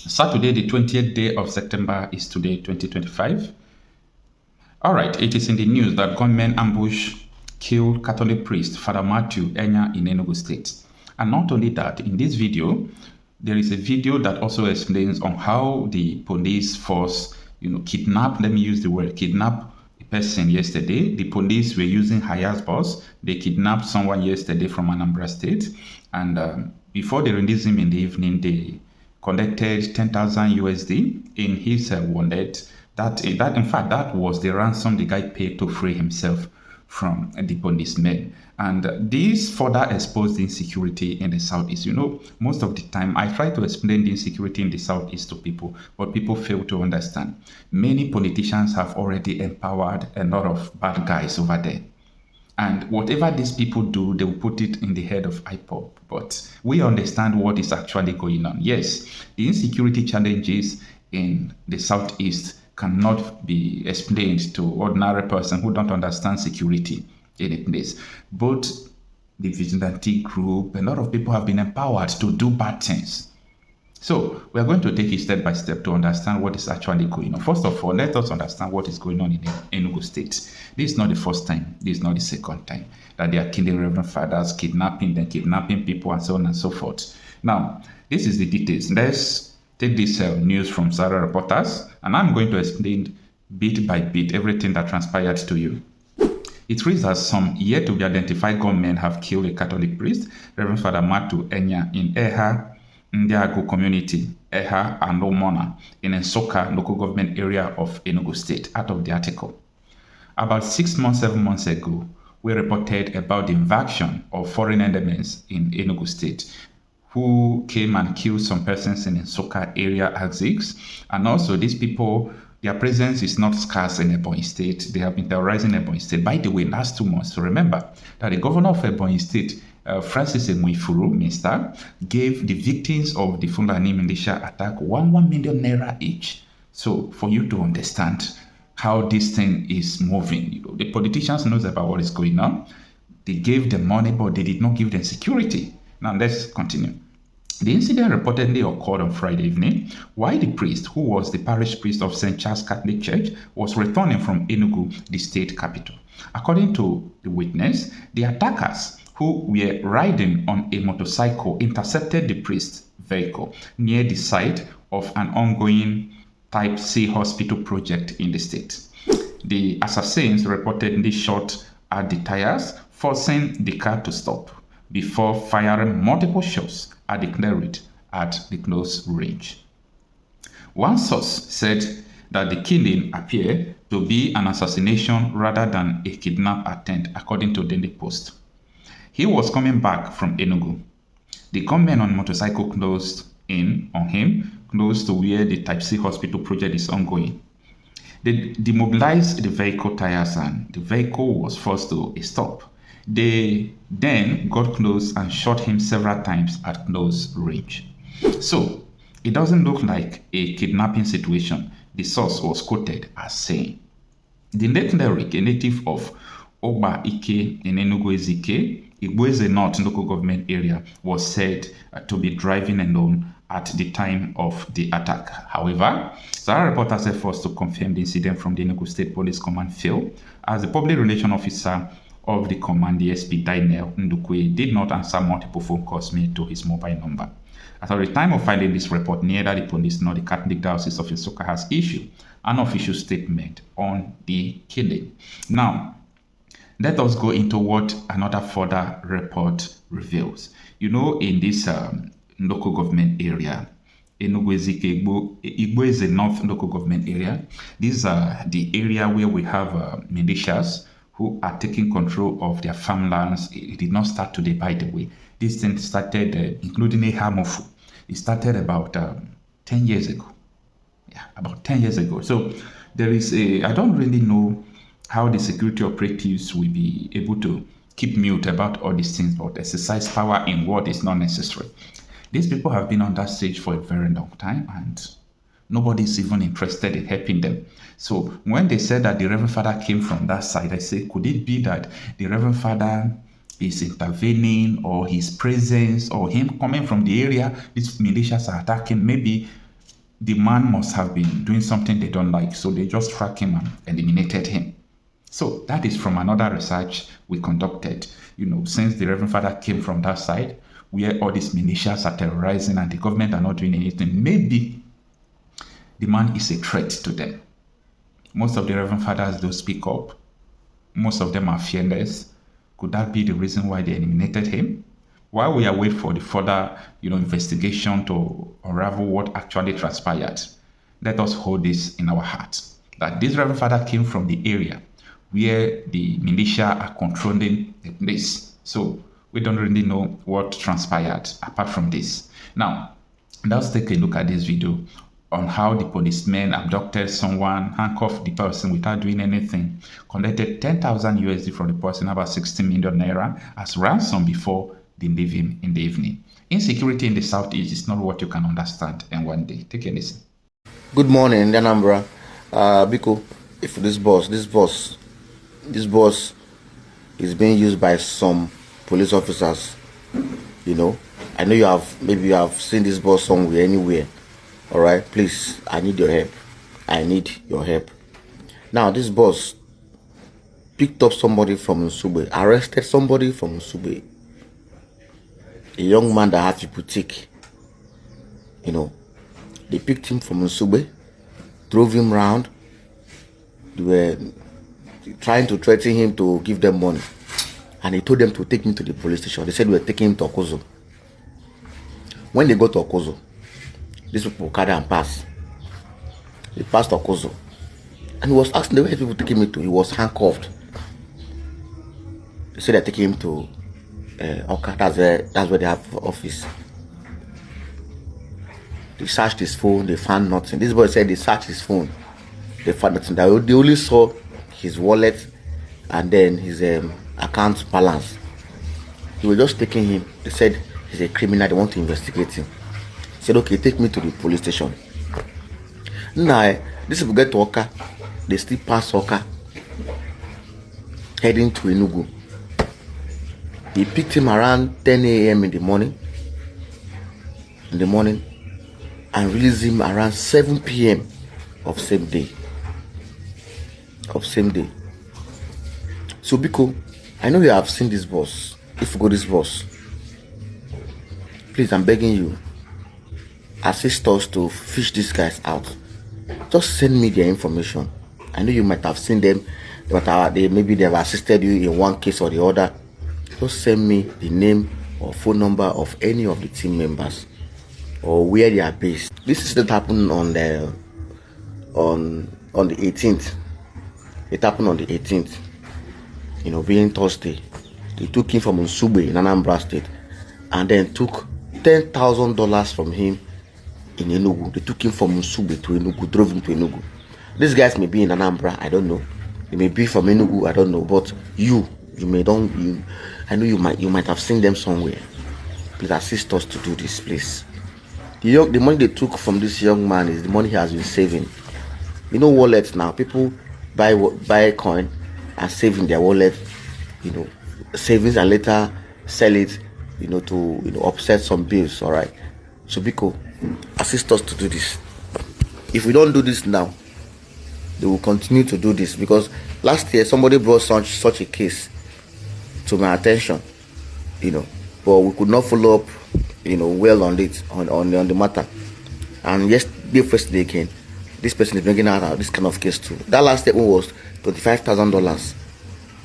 Saturday, the 20th day of September is today, 2025. All right, it is in the news that gunmen ambush killed Catholic priest Father Mathew in Enugu State. And not only that, in this video, there is a video that also explains on how the police force, kidnapped, let me use the word, kidnapped a person yesterday. The police were using Hayas bus. They kidnapped someone yesterday from Anambra State. And before they released him in the evening, they collected 10,000 USD in his wallet. That in fact, that was the ransom the guy paid to free himself from the policemen. And this further exposed the insecurity in the Southeast. Most of the time, I try to explain the insecurity in the Southeast to people, but people fail to understand. Many politicians have already empowered a lot of bad guys over there. And whatever these people do, they will put it in the head of ipob. But we understand what is actually going on. Yes, the insecurity challenges in the Southeast cannot be explained to ordinary person who don't understand security in a place. Both the vigilante group, a lot of people have been empowered to do bad things. So we are going to take it step by step to understand what is actually going on. First of all, let us understand what is going on in Enugu State. This is not the first time. This is not the second time that they are killing Reverend Fathers, kidnapping people, and so on and so forth. Now, this is the details. Let's take this news from Sowore reporters, and I'm going to explain bit by bit everything that transpired to you. It reads that some yet to be identified gunmen have killed a Catholic priest, Reverend Father Mathew Enya, in Eha Ndiago community, Eha and Omona, in Nsukka local government area of Enugu State. Out of the article, about 7 months ago, we reported about the invasion of foreign elements in Enugu State, who came and killed some persons in Nsukka area axis. And also these people, their presence is not scarce in Ebonyi State. They have been terrorizing Ebonyi State. By the way, last 2 months, so remember that the governor of Ebonyi State, Francis Emuifuru, Minister, gave the victims of the Fulani militia attack 1 million naira each. So for you to understand how this thing is moving, the politicians knows about what is going on. They gave them money, but they did not give them security. Now let's continue. The incident reportedly occurred on Friday evening while the priest, who was the parish priest of St. Charles Catholic Church, was returning from Enugu, the state capital. According to the witness, the attackers, who were riding on a motorcycle, intercepted the priest's vehicle near the site of an ongoing Type C hospital project in the state. The assassins reportedly shot at the tires, forcing the car to stop, before firing multiple shots at the cleric at the close range. One source said that the killing appeared to be an assassination rather than a kidnap attempt, according to Daily Post. He was coming back from Enugu. The gunmen on motorcycle closed in on him, close to where the Type C hospital project is ongoing. They demobilized the vehicle tires and the vehicle was forced to a stop. They then got close and shot him several times at close range. So it doesn't look like a kidnapping situation, the source was quoted as saying. The late cleric, a native of Oba Ike in Enugu Ezike, Igbo North local government area, was said to be driving alone at the time of the attack. However, Sowore reporters' efforts to confirm the incident from the Enugu State Police Command failed, as the public relations officer of the command, the SP Daniel Ndukwe, did not answer multiple phone calls made to his mobile number. At the time of filing this report, neither the police nor the Catholic Diocese of Nsukka has issued an official statement on the killing. Now, let us go into what another further report reveals. In this local government area, Enugu Ezike, Igbo is the North local government area. These are the area where we have militias who are taking control of their farmlands. It did not start today, by the way. This thing started, including Ehamofu. It started about 10 years ago. Yeah, about 10 years ago. So there is I don't really know how the security operatives will be able to keep mute about all these things, but exercise power in what is not necessary. These people have been on that stage for a very long time, and nobody's even interested in helping them. So when they said that the Reverend Father came from that side, I say, could it be that the Reverend Father is intervening, or his presence, or him coming from the area these militias are attacking? Maybe the man must have been doing something they don't like, so they just tracked him and eliminated him. So that is from another research we conducted. Since the Reverend Father came from that side, where all these militias are terrorizing and the government are not doing anything, maybe the man is a threat to them. Most of the Reverend Fathers don't speak up. Most of them are fearless. Could that be the reason why they eliminated him? While we await for the further, investigation to unravel what actually transpired, let us hold this in our hearts, that this Reverend Father came from the area where the militia are controlling the place. So we don't really know what transpired apart from this. Now, let's take a look at this video on how the policemen abducted someone, handcuffed the person without doing anything, collected 10,000 USD from the person, about 60 million naira as ransom before they leave him in the evening. Insecurity in the Southeast is not what you can understand in one day. Take a listen. Good morning, Nnamdi. Biko, if this boss is being used by some police officers, I know you have seen this boss somewhere, anywhere. All right, please, I need your help. I need your help. Now, this boss picked up somebody from Nsugbe, arrested somebody from Nsugbe, a young man that had a boutique. They picked him from Nsugbe, drove him around. They were trying to threaten him to give them money, and he told them to take him to the police station. They said we were taking him to Okozo. When they go to Okozo, these people carry and pass. He passed Okozo, and he was asking the way people taking him to. He was handcuffed. They said they're taking him to Oka. That's where they have office. They searched his phone. They found nothing. This boy said they searched his phone. They found nothing. They only saw his wallet and then his account balance. They were just taking him. They said he's a criminal. They want to investigate him. Said, okay, take me to the police station. Now, this people get to Oka, they still pass Oka, heading to Enugu. They picked him around 10 a.m. in the morning, and released him around 7 p.m. of same day. So, Biko, I know you have seen this boss. If you go this boss, please, I'm begging you, assist us to fish these guys out. Just send me their information. I know you might have seen them, but maybe they have assisted you in one case or the other. Just send me the name or phone number of any of the team members or where they are based. This incident happened on the 18th. It happened on the 18th. Being Thursday. They took him from Nsugbe in Anambra State, and then took $10,000 from him in Enugu. They took him from Nsugbe to Enugu, drove him to Enugu. These guys may be in Anambra, I don't know. They may be from Enugu, I don't know. But I know you might have seen them somewhere. Please assist us to do this, please. The money they took from this young man is the money he has been saving. Wallets now. People buy coin and save in their wallet. Savings, and later sell it. To offset some bills. All right. So Biko, assist us to do this. If we don't do this now, they will continue to do this, because last year somebody brought such a case to my attention, but we could not follow up, well on it, on the matter. And yesterday, first day again, this person is bringing out this kind of case too. That last year one was $25,000.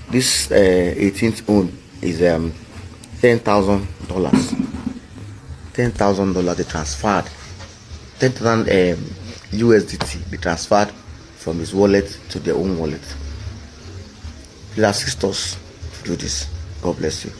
This 18th own is $10,000. $10,000 they transferred. 10,000 USDT they transferred from his wallet to their own wallet. Please assist us to do this. God bless you.